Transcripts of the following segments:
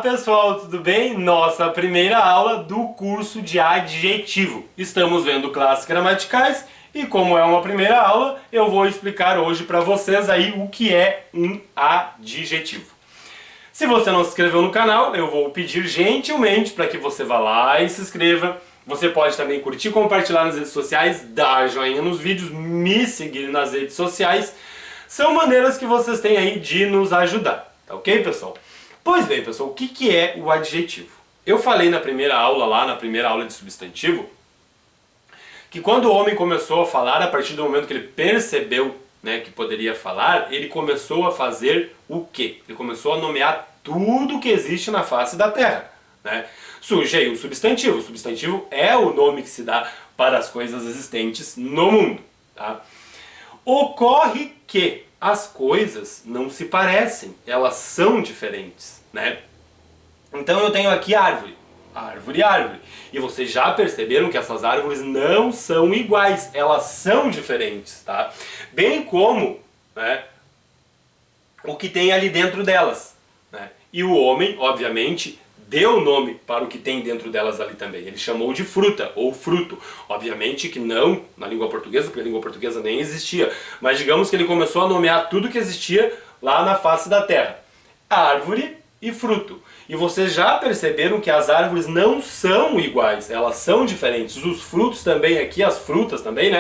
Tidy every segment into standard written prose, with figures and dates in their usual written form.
pessoal, tudo bem? Nossa primeira aula do curso de adjetivo. Estamos vendo classes gramaticais e como é uma primeira aula, eu vou explicar hoje para vocês aí o que é um adjetivo. Se você não se inscreveu no canal, eu vou pedir gentilmente para que você vá lá e se inscreva. Você pode também curtir, compartilhar nas redes sociais, dar joinha nos vídeos, me seguir nas redes sociais. São maneiras que vocês têm aí de nos ajudar, tá ok, pessoal? Pois bem, pessoal, o que é o adjetivo? Eu falei na primeira aula, na primeira aula de substantivo, que quando o homem começou a falar, a partir do momento que ele percebeu, que poderia falar, ele começou a fazer o quê? Ele começou a nomear tudo que existe na face da Terra. Surge aí o substantivo. O substantivo é o nome que se dá para as coisas existentes no mundo. Tá? Ocorre que as coisas não se parecem, elas são diferentes, Então eu tenho aqui árvore, árvore. E vocês já perceberam que essas árvores não são iguais, elas são diferentes, tá? Bem como o que tem ali dentro delas, E o homem, obviamente, deu nome para o que tem dentro delas ali também. Ele chamou de fruta ou fruto. Obviamente que não na língua portuguesa, porque a língua portuguesa nem existia. Mas digamos que ele começou a nomear tudo que existia lá na face da terra. Árvore e fruto. E vocês já perceberam que as árvores não são iguais, elas são diferentes. Os frutos também aqui, as frutas também,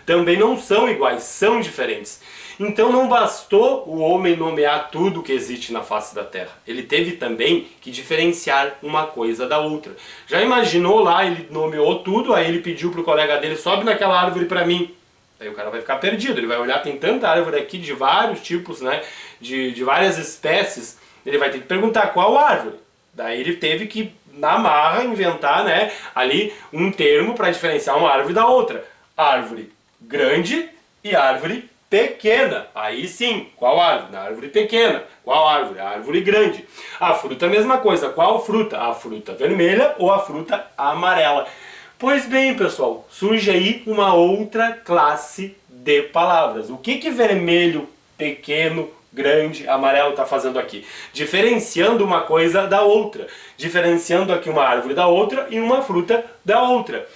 também não são iguais, são diferentes. Então não bastou o homem nomear tudo que existe na face da terra. Ele teve também que diferenciar uma coisa da outra. Já imaginou lá, ele nomeou tudo, aí ele pediu para o colega dele, sobe naquela árvore para mim. Aí o cara vai ficar perdido, ele vai olhar, tem tanta árvore aqui de vários tipos, de várias espécies. Ele vai ter que perguntar qual árvore. Daí ele teve que, na marra, inventar ali um termo para diferenciar uma árvore da outra. Árvore grande e árvore pequena. Aí sim, qual árvore? A árvore pequena. Qual árvore? A árvore grande. A fruta, a mesma coisa. Qual fruta? A fruta vermelha ou a fruta amarela. Pois bem, pessoal, surge aí uma outra classe de palavras. O que vermelho, pequeno, grande, amarelo está fazendo aqui? Diferenciando uma coisa da outra. Diferenciando aqui uma árvore da outra e uma fruta da outra.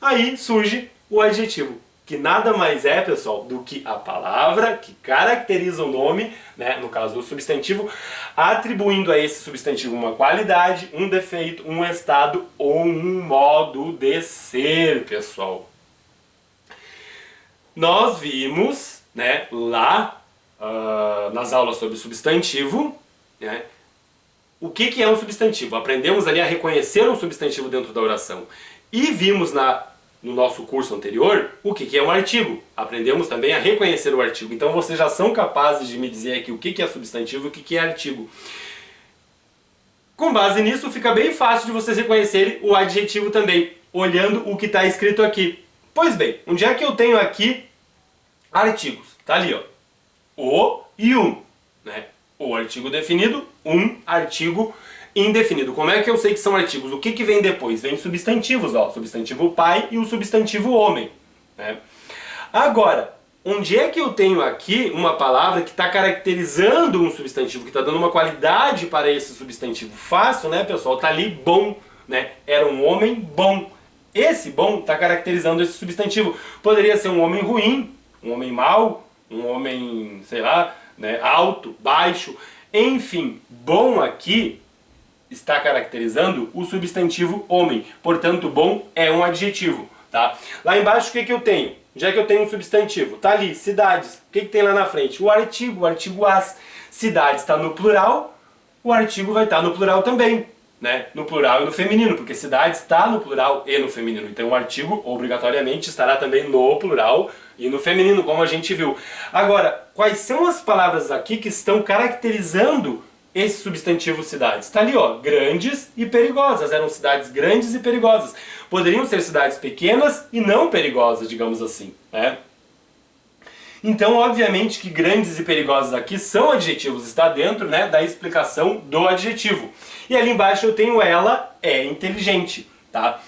Aí surge o adjetivo, que nada mais é, pessoal, do que a palavra que caracteriza o nome, no caso o substantivo, atribuindo a esse substantivo uma qualidade, um defeito, um estado ou um modo de ser, pessoal. Nós vimos, lá nas aulas sobre substantivo, o que é um substantivo. Aprendemos ali a reconhecer um substantivo dentro da oração. E vimos no nosso curso anterior o que é um artigo. Aprendemos também a reconhecer o artigo. Então vocês já são capazes de me dizer aqui o que é substantivo e o que é artigo. Com base nisso fica bem fácil de vocês reconhecerem o adjetivo também, olhando o que está escrito aqui. Pois bem, onde é que eu tenho aqui artigos? Está ali, ó. O e um. O artigo definido, um artigo indefinido. Como é que eu sei que são artigos? O que vem depois? Vem substantivos, ó. Substantivo pai e o substantivo homem. Agora, onde é que eu tenho aqui uma palavra que está caracterizando um substantivo, que está dando uma qualidade para esse substantivo? Fácil, pessoal? Está ali bom, Era um homem bom. Esse bom está caracterizando esse substantivo. Poderia ser um homem ruim, um homem mau, um homem, sei lá, alto, baixo. Enfim, bom aqui está caracterizando o substantivo homem. Portanto, bom é um adjetivo. Tá? Lá embaixo o que eu tenho? Já que eu tenho um substantivo, tá ali, cidades. O que tem lá na frente? O artigo as. Cidades está no plural, o artigo vai estar no plural também. No plural e no feminino, porque cidades está no plural e no feminino. Então o artigo obrigatoriamente estará também no plural e no feminino, como a gente viu. Agora, quais são as palavras aqui que estão caracterizando esse substantivo cidades? Está ali, ó, grandes e perigosas. Eram cidades grandes e perigosas. Poderiam ser cidades pequenas e não perigosas, digamos assim. Então, obviamente que grandes e perigosas aqui são adjetivos, está dentro da explicação do adjetivo. E ali embaixo eu tenho ela é inteligente, tá?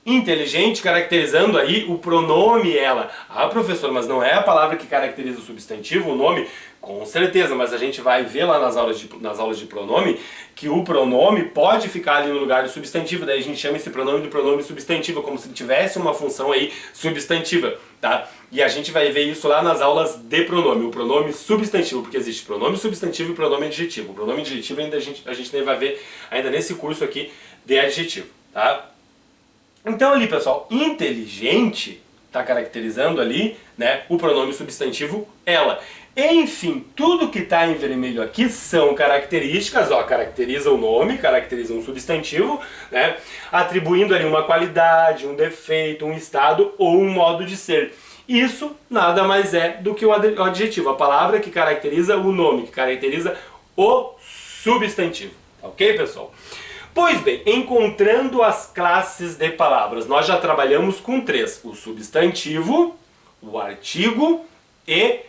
Inteligente caracterizando aí o pronome ela. Ah, professor, mas não é a palavra que caracteriza o substantivo, o nome? Com certeza, mas a gente vai ver lá nas aulas de pronome que o pronome pode ficar ali no lugar do substantivo, daí a gente chama esse pronome do pronome substantivo, como se ele tivesse uma função aí substantiva, tá? E a gente vai ver isso lá nas aulas de pronome, o pronome substantivo, porque existe pronome substantivo e pronome adjetivo. O pronome adjetivo ainda a gente vai ver ainda nesse curso aqui de adjetivo, tá? Então ali, pessoal, inteligente está caracterizando ali, né, o pronome substantivo ela. Enfim, tudo que está em vermelho aqui são características, ó, caracteriza o nome, caracteriza um substantivo, né, atribuindo ali uma qualidade, um defeito, um estado ou um modo de ser. Isso nada mais é do que o adjetivo, a palavra que caracteriza o nome, que caracteriza o substantivo. Ok, pessoal? Pois bem, encontrando as classes de palavras, nós já trabalhamos com 3, o substantivo, o artigo e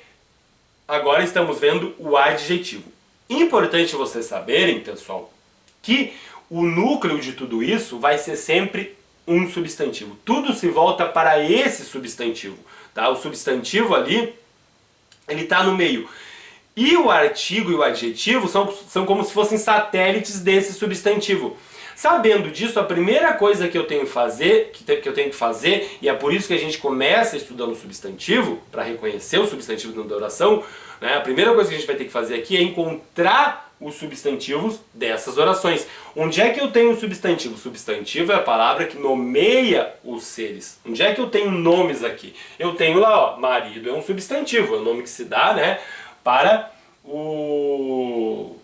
agora estamos vendo o adjetivo. Importante vocês saberem, pessoal, que o núcleo de tudo isso vai ser sempre um substantivo. Tudo se volta para esse substantivo, tá? O substantivo ali, ele está no meio. E o artigo e o adjetivo são como se fossem satélites desse substantivo. Sabendo disso, a primeira coisa que eu tenho que fazer, e é por isso que a gente começa estudando o substantivo, para reconhecer o substantivo dentro da oração, né? A primeira coisa que a gente vai ter que fazer aqui é encontrar os substantivos dessas orações. Onde é que eu tenho o substantivo? O substantivo é a palavra que nomeia os seres. Onde é que eu tenho nomes aqui? Eu tenho lá, ó, marido é um substantivo, é o nome que se dá, né, para o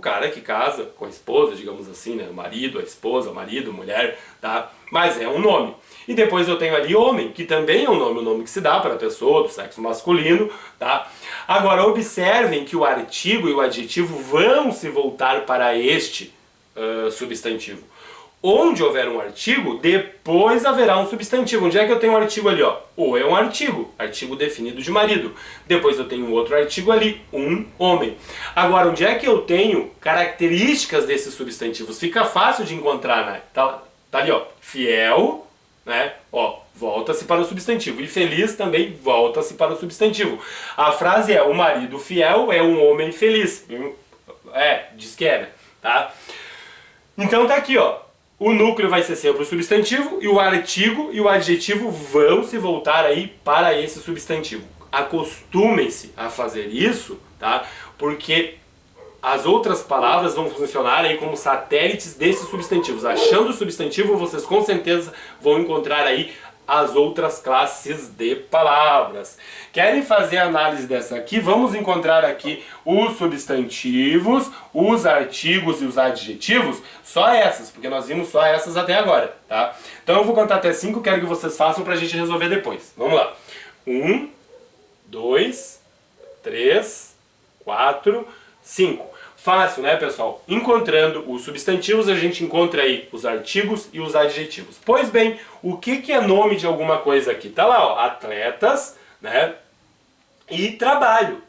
cara que casa com a esposa, digamos assim, né? O marido, a esposa, marido, mulher, tá? Mas é um nome. E depois eu tenho ali homem, que também é um nome que se dá para a pessoa do sexo masculino, tá? Agora observem que o artigo e o adjetivo vão se voltar para este substantivo. Onde houver um artigo, depois haverá um substantivo. Onde é que eu tenho um artigo ali, ó? O é um artigo definido de marido. Depois eu tenho um outro artigo ali, um homem. Agora, onde é que eu tenho características desses substantivos? Fica fácil de encontrar, né? Tá ali, ó, fiel, né? Ó, volta-se para o substantivo. E feliz também volta-se para o substantivo. A frase é: o marido fiel é um homem feliz. Diz que é, né? Tá? Então tá aqui, ó. O núcleo vai ser sempre o substantivo e o artigo e o adjetivo vão se voltar aí para esse substantivo. Acostumem-se a fazer isso, tá? Porque as outras palavras vão funcionar aí como satélites desses substantivos. Achando o substantivo, vocês com certeza vão encontrar aí as outras classes de palavras. Querem fazer a análise dessa aqui? Vamos encontrar aqui os substantivos, os artigos e os adjetivos, só essas, porque nós vimos só essas até agora, tá? Então eu vou contar até 5, quero que vocês façam pra gente resolver depois. Vamos lá. 1, 2, 3, 4, 5. Fácil, né, pessoal? Encontrando os substantivos, a gente encontra aí os artigos e os adjetivos. Pois bem, o que é nome de alguma coisa aqui? Tá lá, ó, atletas, né, e trabalho.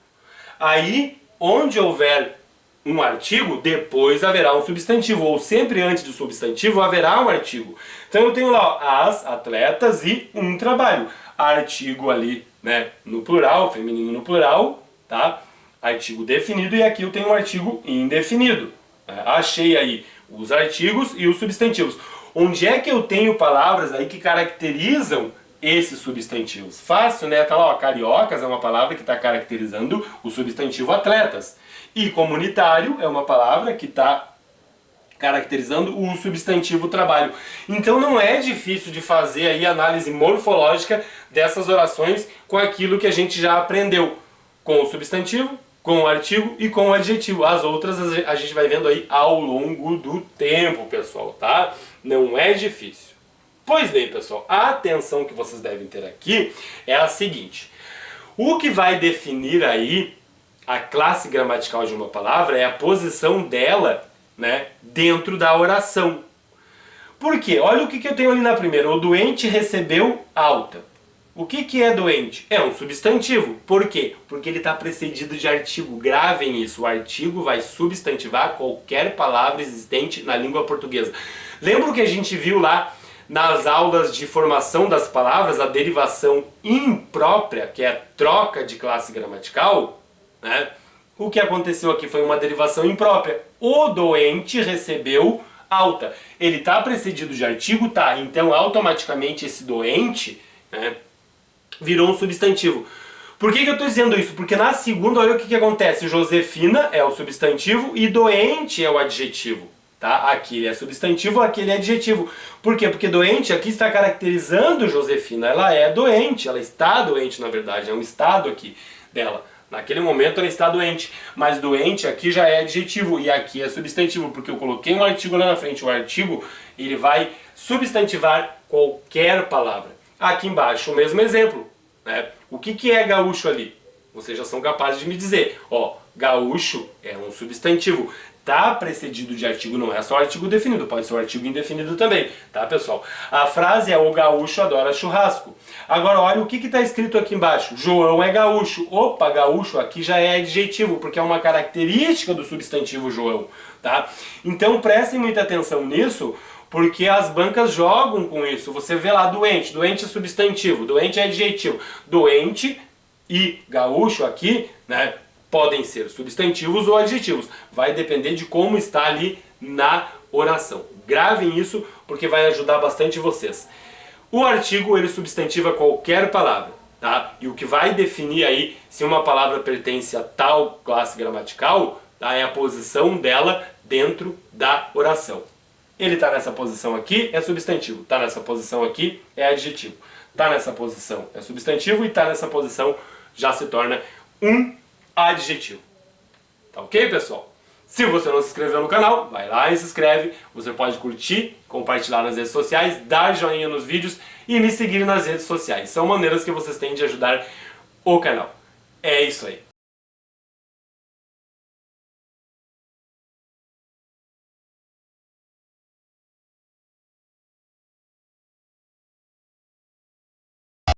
Aí, onde houver um artigo, depois haverá um substantivo, ou sempre antes do substantivo haverá um artigo. Então eu tenho lá, ó, as atletas e um trabalho. Artigo ali, né, no plural, feminino no plural, tá? Artigo definido, e aqui eu tenho um artigo indefinido. Achei aí os artigos e os substantivos. Onde é que eu tenho palavras aí que caracterizam esses substantivos? Fácil, né? Tá lá, ó, cariocas é uma palavra que está caracterizando o substantivo atletas. E comunitário é uma palavra que está caracterizando o substantivo trabalho. Então não é difícil de fazer aí análise morfológica dessas orações com aquilo que a gente já aprendeu. Com o substantivo, com o artigo e com o adjetivo. As outras a gente vai vendo aí ao longo do tempo, pessoal, tá? Não é difícil. Pois bem, pessoal, a atenção que vocês devem ter aqui é a seguinte. O que vai definir aí a classe gramatical de uma palavra é a posição dela, né, dentro da oração. Por quê? Olha o que eu tenho ali na primeira. O doente recebeu alta. O que é doente? É um substantivo. Por quê? Porque ele está precedido de artigo. Gravem isso. O artigo vai substantivar qualquer palavra existente na língua portuguesa. Lembra o que a gente viu lá nas aulas de formação das palavras, a derivação imprópria, que é a troca de classe gramatical? né? O que aconteceu aqui foi uma derivação imprópria. O doente recebeu alta. Ele está precedido de artigo? Tá. Então, automaticamente, esse doente, né, virou um substantivo. Por que eu estou dizendo isso? Porque na segunda, olha o que acontece. Josefina é o substantivo e doente é o adjetivo. Tá? Aqui ele é substantivo, aqui ele é adjetivo. Por quê? Porque doente aqui está caracterizando Josefina. Ela é doente, ela está doente, na verdade. É um estado aqui dela. Naquele momento ela está doente. Mas doente aqui já é adjetivo e aqui é substantivo. Porque eu coloquei um artigo lá na frente. O artigo, ele vai substantivar qualquer palavra. Aqui embaixo, o mesmo exemplo. Né? O que é gaúcho ali? Vocês já são capazes de me dizer. Ó, gaúcho é um substantivo. Tá precedido de artigo, não é só artigo definido, pode ser um artigo indefinido também, tá, pessoal? A frase é: o gaúcho adora churrasco. Agora, olha o que está escrito aqui embaixo. João é gaúcho. Opa, gaúcho aqui já é adjetivo, porque é uma característica do substantivo João, tá? Então, prestem muita atenção nisso, porque as bancas jogam com isso. Você vê lá doente, doente é substantivo, doente é adjetivo. Doente e gaúcho aqui, né, podem ser substantivos ou adjetivos. Vai depender de como está ali na oração. Gravem isso porque vai ajudar bastante vocês. O artigo, ele substantiva qualquer palavra, tá? E o que vai definir aí se uma palavra pertence a tal classe gramatical, tá, é a posição dela dentro da oração. Ele está nessa posição aqui, é substantivo. Está nessa posição aqui, é adjetivo. Está nessa posição, é substantivo. E está nessa posição, já se torna um adjetivo. Tá ok, pessoal? Se você não se inscreveu no canal, vai lá e se inscreve. Você pode curtir, compartilhar nas redes sociais, dar joinha nos vídeos e me seguir nas redes sociais. São maneiras que vocês têm de ajudar o canal. É isso aí.